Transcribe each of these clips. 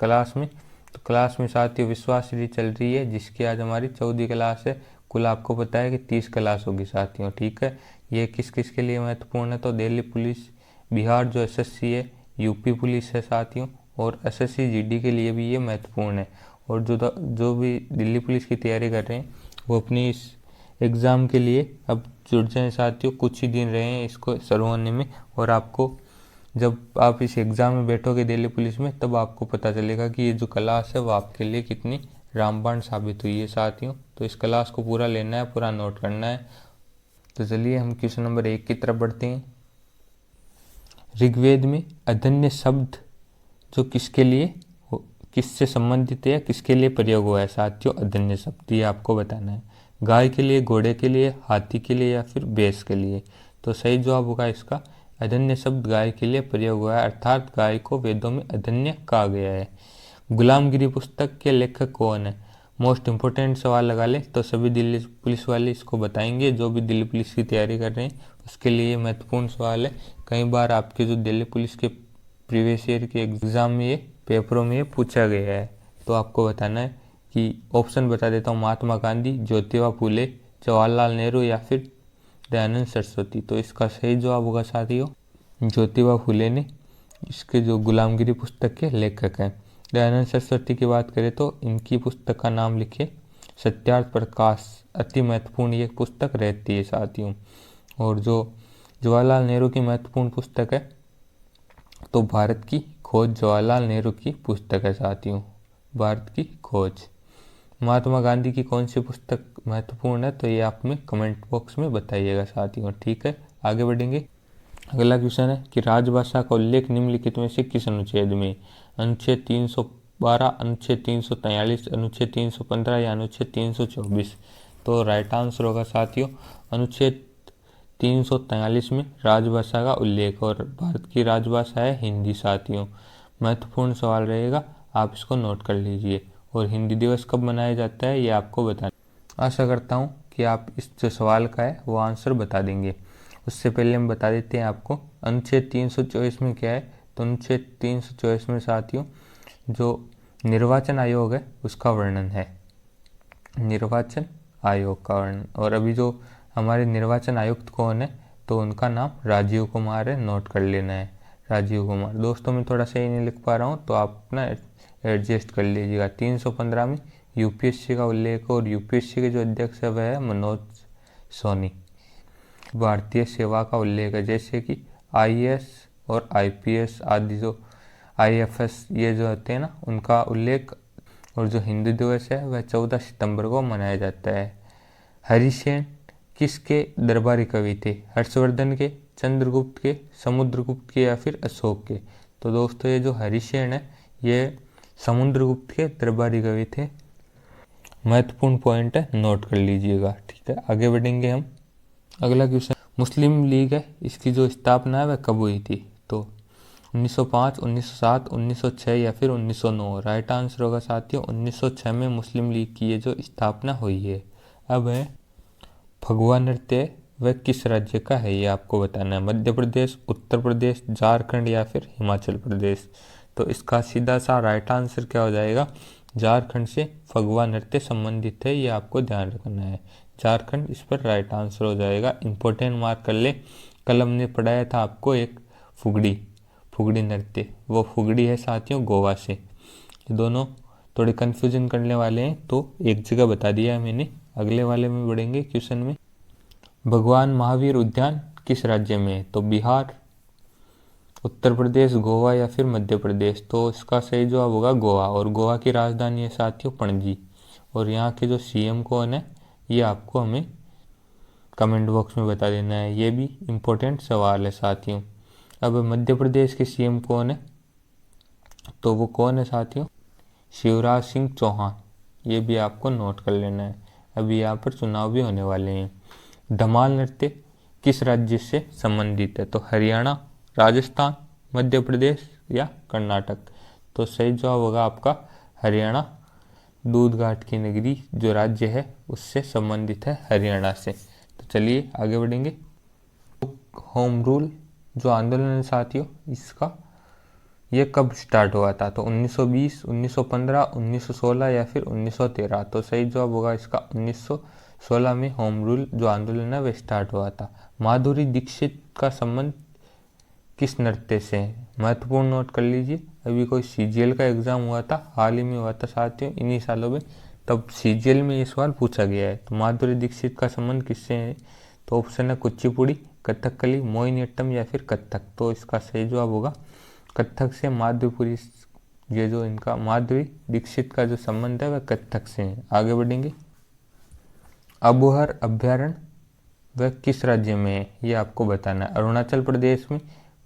Class में। तो class में साथियों विश्वास सीढ़ी चल रही है, जिसकी आज हमारी 14वीं क्लास है। कुल आपको पता है कि 30 क्लास होगी साथियों, ठीक है। ये किस किस के लिए महत्वपूर्ण है, तो दिल्ली पुलिस, बिहार जो एसएससी है, यूपी पुलिस है साथियों, और एसएससी जीडी के लिए भी ये महत्वपूर्ण है। और जो भी दिल्ली पुलिस की तैयारी कर रहे हैं वो अपनी इस एग्ज़ाम के लिए अब जुड़ जाएं साथियों। कुछ ही दिन रहे हैं इसको शुरू होने में, और आपको जब आप इस एग्ज़ाम में बैठोगे दिल्ली पुलिस में, तब आपको पता चलेगा कि ये जो क्लास है वो आपके लिए कितनी रामबाण साबित हुई है साथियों। तो इस क्लास को पूरा लेना है, पूरा नोट करना है। तो चलिए हम क्वेश्चन नंबर 1 की तरफ बढ़ते हैं। ऋग्वेद में अधन्य शब्द जो किसके लिए, किससे संबंधित है, किसके लिए प्रयोग हुआ है साथियों। अधन्य शब्द ये आपको बताना है। गाय के लिए, घोड़े के लिए, हाथी के लिए या फिर भैंस के लिए। तो सही जवाब होगा इसका अधन्य शब्द गाय के लिए प्रयोग हुआ है, अर्थात गाय को वेदों में अधन्य कहा गया है। गुलामगिरी पुस्तक के लेखक कौन है। मोस्ट इम्पोर्टेंट सवाल लगा ले तो सभी दिल्ली पुलिस वाले इसको बताएंगे, जो भी दिल्ली पुलिस की तैयारी कर रहे हैं उसके लिए महत्वपूर्ण सवाल है। कई बार आपके जो दिल्ली पुलिस के प्रीवियस ईयर के एग्ज़ाम में, ये पेपरों में ये पूछा गया है। तो आपको बताना है कि ऑप्शन बता देता हूँ, महात्मा गांधी, ज्योतिबा फूले, जवाहरलाल नेहरू या फिर दयानंद सरस्वती। तो इसका सही जवाब होगा साथियों ज्योतिबा फूले ने, इसके जो गुलामगिरी पुस्तक के लेखक हैं। दयानंद सरस्वती की बात करें तो इनकी पुस्तक का नाम लिखे सत्यार्थ प्रकाश, अति महत्वपूर्ण ये पुस्तक रहती है साथियों। और जो जवाहरलाल नेहरू की महत्वपूर्ण पुस्तक है तो भारत की खोज, जवाहरलाल नेहरू की पुस्तक है साथियों, भारत की खोज। महात्मा गांधी की कौन सी पुस्तक महत्वपूर्ण है, तो ये आप में कमेंट बॉक्स में बताइएगा साथियों, ठीक है। आगे बढ़ेंगे। अगला क्वेश्चन है कि राजभाषा का उल्लेख निम्नलिखित में से किस अनुच्छेद में। अनुच्छेद 312, अनुच्छेद 343, अनुच्छेद 315 या अनुच्छेद 324। तो राइट आंसर होगा साथियों अनुच्छेद 343 में राजभाषा का उल्लेख, और भारत की राजभाषा है हिंदी साथियों। महत्वपूर्ण सवाल रहेगा, आप इसको नोट कर लीजिए। और हिंदी दिवस कब मनाया जाता है ये आपको बताना। आशा करता हूँ कि आप इस जो सवाल का है वो आंसर बता देंगे। उससे पहले हम बता देते हैं आपको अनुच्छेद 324 में क्या है। तो अनुच्छेद 324 में साथियों जो निर्वाचन आयोग है उसका वर्णन है, निर्वाचन आयोग का वर्णन। और अभी जो हमारे निर्वाचन आयुक्त कौन है, तो उनका नाम राजीव कुमार है, नोट कर लेना है राजीव कुमार। दोस्तों मैं थोड़ा सही नहीं लिख पा रहा हूँ तो आप ना एडजस्ट कर लीजिएगा। 315 में यूपीएससी का उल्लेख, और यूपीएससी के जो अध्यक्ष है वह है मनोज सोनी। भारतीय सेवा का उल्लेख है, जैसे कि आईएएस और आईपीएस आदि, जो आईएफएस ये जो होते हैं ना उनका उल्लेख। और जो हिंदी दिवस है वह 14 सितंबर को मनाया जाता है। हरिसेन किसके दरबारी कवि थे। हर्षवर्धन के, चंद्रगुप्त के, समुद्रगुप्त के या फिर अशोक के। तो दोस्तों ये जो हरिसेन है ये समुद्रगुप्त के दरबारी कवि थे। महत्वपूर्ण पॉइंट है, नोट कर लीजिएगा, ठीक है। आगे बढ़ेंगे हम। अगला क्वेश्चन, मुस्लिम लीग है इसकी जो स्थापना है वह कब हुई थी। तो 1905, 1907, 1906 या फिर 1909। राइट आंसर होगा साथियों 1906 में मुस्लिम लीग की ये जो स्थापना हुई है। अब है फगुआ नृत्य वह किस राज्य का है, ये आपको बताना है। मध्य प्रदेश, उत्तर प्रदेश, झारखंड या फिर हिमाचल प्रदेश। तो इसका सीधा सा राइट आंसर क्या हो जाएगा, झारखंड से फगुआ नृत्य संबंधित है, ये आपको ध्यान रखना है। झारखंड इस पर राइट आंसर हो जाएगा। इंपॉर्टेंट मार्क कर ले। कल हमने पढ़ाया था आपको एक फुगड़ी नृत्य, वो फुगड़ी है साथियों गोवा से। ये दोनों थोड़े कन्फ्यूजन करने वाले हैं तो एक जगह बता दिया है मैंने। अगले वाले में बढ़ेंगे क्वेश्चन में। भगवान महावीर उद्यान किस राज्य में है। तो बिहार, उत्तर प्रदेश, गोवा या फिर मध्य प्रदेश। तो इसका सही जवाब होगा गोवा, और गोवा की राजधानी है साथियों पणजी। और यहाँ के जो सीएम कौन है ये आपको हमें कमेंट बॉक्स में बता देना है, ये भी इम्पोर्टेंट सवाल है साथियों। अब मध्य प्रदेश के सीएम कौन है, तो वो कौन है साथियों, शिवराज सिंह चौहान। ये भी आपको नोट कर लेना है, अभी यहाँ पर चुनाव भी होने वाले हैं। धमाल नृत्य किस राज्य से संबंधित है। तो हरियाणा, राजस्थान, मध्य प्रदेश या कर्नाटक। तो सही जवाब होगा आपका हरियाणा। दूध घाट की नगरी जो राज्य है उससे संबंधित है, हरियाणा से। तो चलिए आगे बढ़ेंगे। होम रूल जो आंदोलन है साथियों, इसका ये कब स्टार्ट हुआ था? तो 1920, 1915, 1916 या फिर 1913। तो सही जवाब होगा इसका 1916 में होम रूल जो आंदोलन है वह स्टार्ट हुआ था। माधुरी दीक्षित का संबंध किस नृत्य से है? महत्वपूर्ण नोट कर लीजिए, अभी कोई सीजीएल का एग्जाम हुआ था, हाल ही में हुआ था साथियों, इन्हीं सालों में, तब सीजीएल में ये सवाल पूछा गया है। तो माधुरी दीक्षित का संबंध किससे है? तो ऑप्शन है कुचिपुड़ी, कथकली, मोहिनीअट्टम या फिर कथक। तो इसका सही जवाब होगा कथक से। माधुरी, ये जो इनका माधुरी दीक्षित का जो संबंध है वह कथक से है। आगे बढ़ेंगे। अबोहर अभ्यारण्य वह किस राज्य में है? ये आपको बताना है। अरुणाचल प्रदेश में,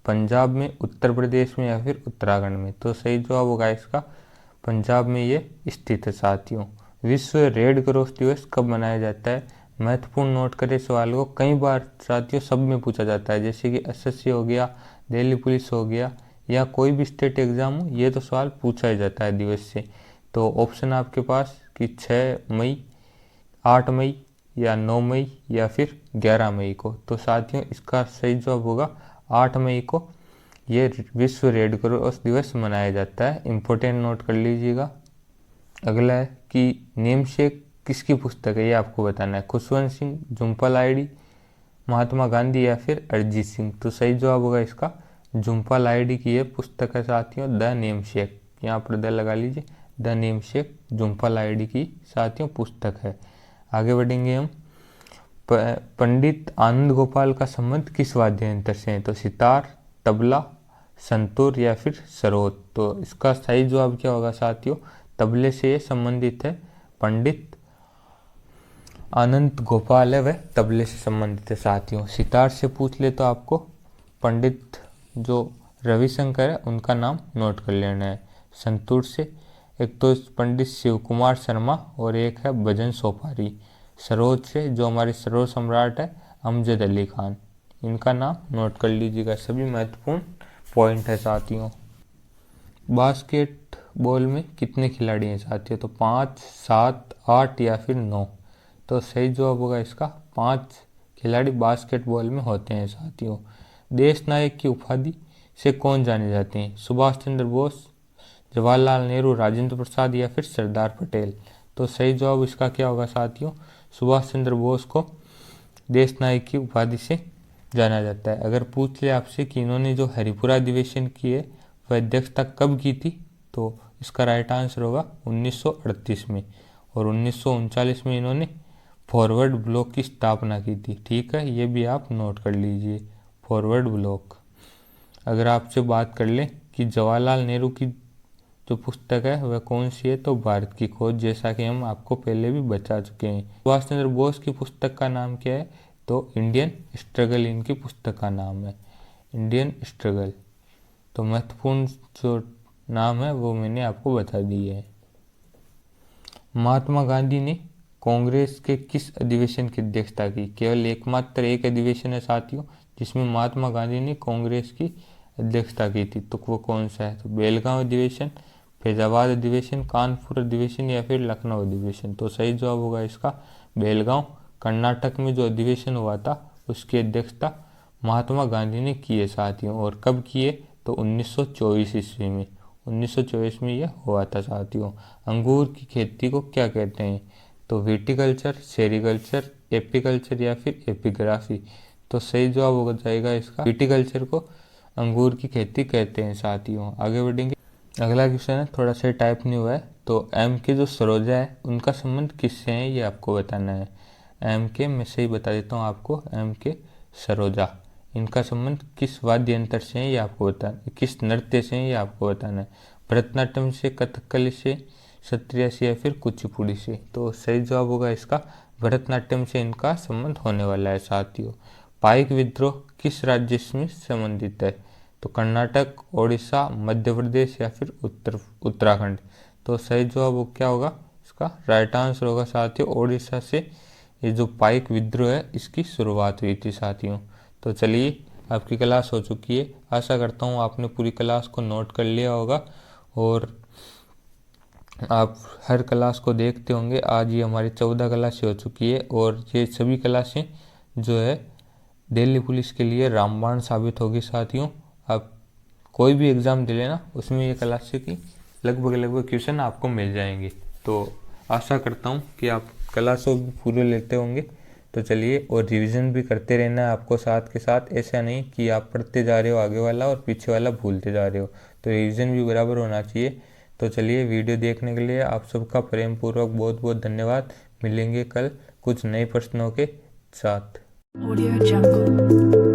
पंजाब में, उत्तर प्रदेश में या फिर उत्तराखंड में। तो सही जवाब होगा इसका पंजाब में ये स्थित है साथियों। विश्व रेड क्रॉस दिवस कब मनाया जाता है? महत्वपूर्ण नोट करें सवाल को, कई बार साथियों सब में पूछा जाता है, जैसे कि एसएससी हो गया, दिल्ली पुलिस हो गया या कोई भी स्टेट एग्जाम हो, ये तो सवाल पूछा ही जाता है दिवस से। तो ऑप्शन आपके पास कि 6 मई, 8 मई या 9 मई या फिर 11 मई को। तो साथियों इसका सही जवाब होगा 8 मई को ये विश्व रेड क्रॉस दिवस मनाया जाता है। इम्पोर्टेंट नोट कर लीजिएगा। अगला है कि नेमसेक किसकी पुस्तक है, ये आपको बताना है। खुशवंत सिंह, झुम्पा लाहिड़ी, महात्मा गांधी या फिर अरिजीत सिंह। तो सही जवाब होगा इसका झुम्पा लाहिड़ी की ये पुस्तक है साथियों, द नेमसेक। यहाँ पर द लगा लीजिए, द नेमसेक झुम्पा लाहिड़ी की साथियों पुस्तक है। आगे बढ़ेंगे हम। पंडित आनंद गोपाल का संबंध किस वाद्य यंत्र से है? तो सितार, तबला, संतूर या फिर सरोद। तो इसका सही जवाब क्या होगा साथियों? तबले से ये संबंधित है। पंडित आनंद गोपाल है वह तबले से संबंधित है साथियों। सितार से पूछ ले तो आपको पंडित जो रविशंकर है उनका नाम नोट कर लेना है। संतूर से एक तो पंडित शिव कुमार शर्मा और एक है भजन सोपारी। सरोद से जो हमारे सरोद सम्राट है अमजद अली खान, इनका नाम नोट कर लीजिएगा। सभी महत्वपूर्ण पॉइंट है साथियों। बास्केटबॉल में कितने खिलाड़ी हैं साथियों? तो 5, 7, 8 या फिर 9। तो सही जवाब होगा इसका 5 खिलाड़ी बास्केटबॉल में होते हैं साथियों। देश नायक की उपाधि से कौन जाने जाते हैं? सुभाष चंद्र बोस, जवाहरलाल नेहरू, राजेंद्र प्रसाद या फिर सरदार पटेल। तो सही जवाब इसका क्या होगा साथियों? सुभाष चंद्र बोस को देश नायक की उपाधि से जाना जाता है। अगर पूछ ले आपसे कि इन्होंने जो हरिपुरा अधिवेशन की है वह अध्यक्षता कब की थी, तो इसका राइट आंसर होगा 1938 में। और 1939 में इन्होंने फॉरवर्ड ब्लॉक की स्थापना की थी। ठीक है, ये भी आप नोट कर लीजिए, फॉरवर्ड ब्लॉक। अगर आपसे बात कर ले कि जवाहरलाल नेहरू की जो पुस्तक है वह कौन सी है, तो भारत की खोज, जैसा कि हम आपको पहले भी बता चुके हैं। सुभाष चंद्र बोस की पुस्तक का नाम क्या है? तो इंडियन स्ट्रगल इनकी पुस्तक का नाम है, इंडियन स्ट्रगल। तो महत्वपूर्ण जो नाम है वो मैंने आपको बता दी है। महात्मा गांधी ने कांग्रेस के किस अधिवेशन की अध्यक्षता की? केवल एकमात्र एक अधिवेशन है साथियों जिसमें महात्मा गांधी ने कांग्रेस की अध्यक्षता की थी, तो वो कौन सा है? तो बेलगांव अधिवेशन, फैजाबाद अधिवेशन, कानपुर अधिवेशन या फिर लखनऊ अधिवेशन। तो सही जवाब होगा इसका बेलगांव, कर्नाटक में जो अधिवेशन हुआ था उसकी अध्यक्षता महात्मा गांधी ने की है साथियों। और कब किए? तो 1924 ईस्वी में, 1924 में यह हुआ था साथियों। अंगूर की खेती को क्या कहते हैं? तो विटिकल्चर, सेरिकल्चर, एपीकल्चर या फिर एपिग्राफी। तो सही जवाब हो जाएगा इसका विटिकल्चर को अंगूर की खेती कहते हैं साथियों। आगे बढ़ेंगे। अगला क्वेश्चन है, थोड़ा सा टाइप नहीं हुआ है। तो एम के जो सरोजा है उनका संबंध किससे है, ये आपको बताना है। एम के मैं सही बता देता हूँ आपको, एम के सरोजा, इनका संबंध किस वाद्य यंत्र से है ये आपको बताना, किस नृत्य से है ये आपको बताना है। भरतनाट्यम से, कथकली से, सत्रिया से या फिर कुचिपुड़ी से। तो सही जवाब होगा इसका भरतनाट्यम से इनका संबंध होने वाला है साथियों। पाइक विद्रोह किस राज्य में संबंधित है? तो कर्नाटक, ओडिशा, मध्य प्रदेश या फिर उत्तराखंड। तो सही जवाब क्या होगा इसका? राइट आंसर होगा साथियों ओडिशा से ये जो पाइक विद्रोह है इसकी शुरुआत हुई थी साथियों। तो चलिए आपकी क्लास हो चुकी है, आशा करता हूँ आपने पूरी क्लास को नोट कर लिया होगा और आप हर क्लास को देखते होंगे। आज ये हमारी 14 क्लासें हो चुकी है और ये सभी क्लासें जो है दिल्ली पुलिस के लिए रामबाण साबित होगी साथियों। आप कोई भी एग्ज़ाम दे लेना, उसमें ये क्लास की लगभग क्वेश्चन आपको मिल जाएंगे। तो आशा करता हूँ कि आप क्लासों भी पूरे लेते होंगे। तो चलिए, और रिवीजन भी करते रहना है आपको साथ के साथ। ऐसा नहीं कि आप पढ़ते जा रहे हो आगे वाला और पीछे वाला भूलते जा रहे हो, तो रिवीजन भी बराबर होना चाहिए। तो चलिए, वीडियो देखने के लिए आप सबका प्रेम पूर्वक बहुत बहुत धन्यवाद। मिलेंगे कल कुछ नए प्रश्नों के साथ। Audio Jungle।